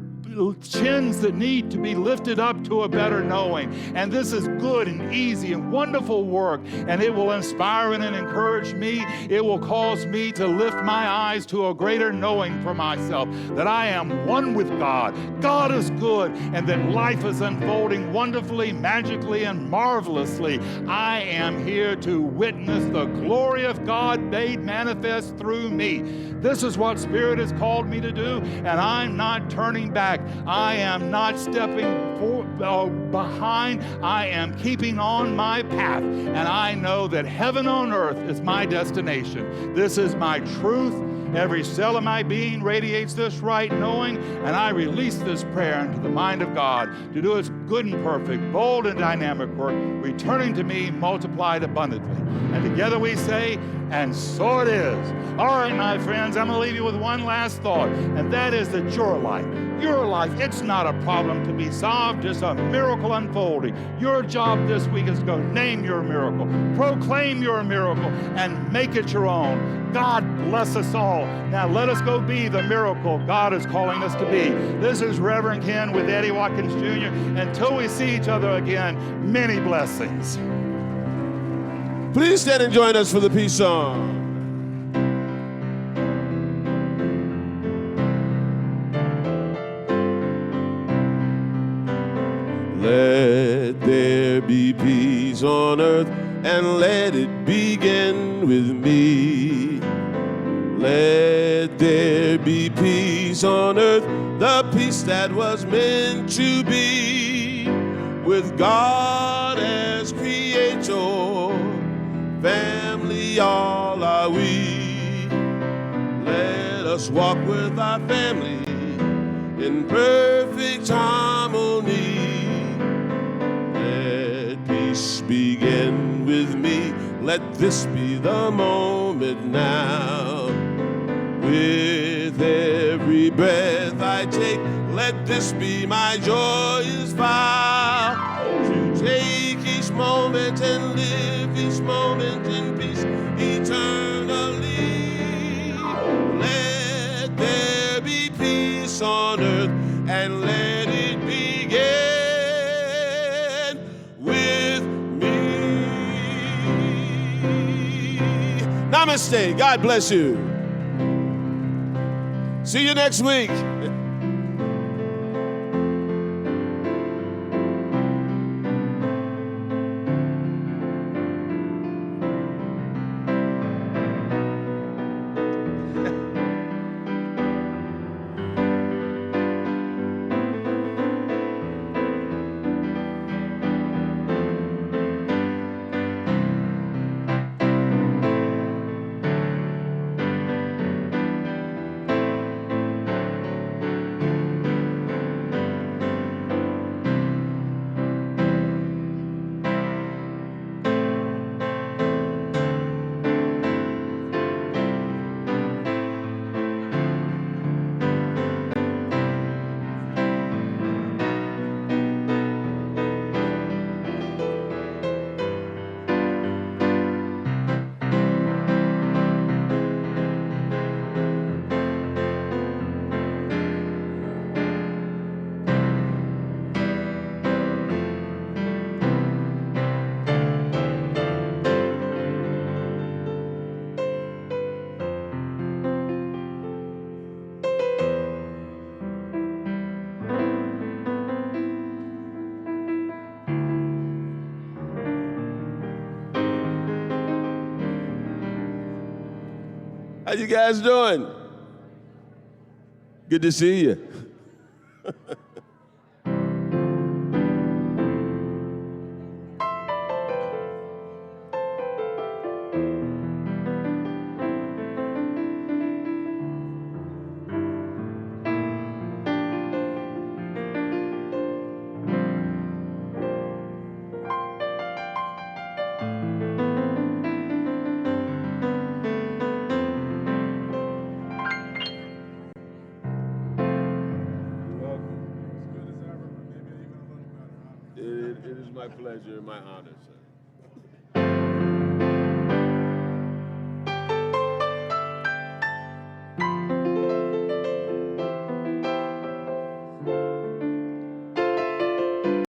chins that need to be lifted up to a better knowing. And this is good and easy and wonderful work, and it will inspire and encourage me. It will cause me to lift my eyes to a greater knowing for myself, that I am one with God. God is good, and that life is unfolding wonderfully, magically, and marvelously. I am here to witness the glory of God made manifest through me. This is what Spirit has called me to do, and I'm not turning back. I am not stepping behind. I am keeping on my path, and I know that heaven on earth is my destination. This is my truth. Every cell of my being radiates this right knowing, and I release this prayer into the mind of God to do its good and perfect, bold and dynamic work, returning to me multiplied abundantly. And together we say, and so it is. All right, my friends, I'm going to leave you with one last thought, and that is that your life, it's not a problem to be solved, just a miracle unfolding. Your job this week is to go name your miracle, proclaim your miracle, and make it your own. God bless us all. Now let us go be the miracle God is calling us to be. This is Reverend Ken with Eddie Watkins Jr. Until we see each other again, many blessings. Please stand and join us for the peace song. Let there be peace on earth, and let it begin with me. Let there be peace on earth, the peace that was meant to be, with God as creator, family all are we. Let us walk with our family in perfect harmony. Let peace begin with me. Let this be the moment now. With every breath I take, let this be my joyous vow, to take each moment and live each moment in peace eternally. Let there be peace on earth, and let it begin with me. Namaste. God bless you. See you next week. How you guys doing? Good to see you. It is my pleasure and my honor, sir.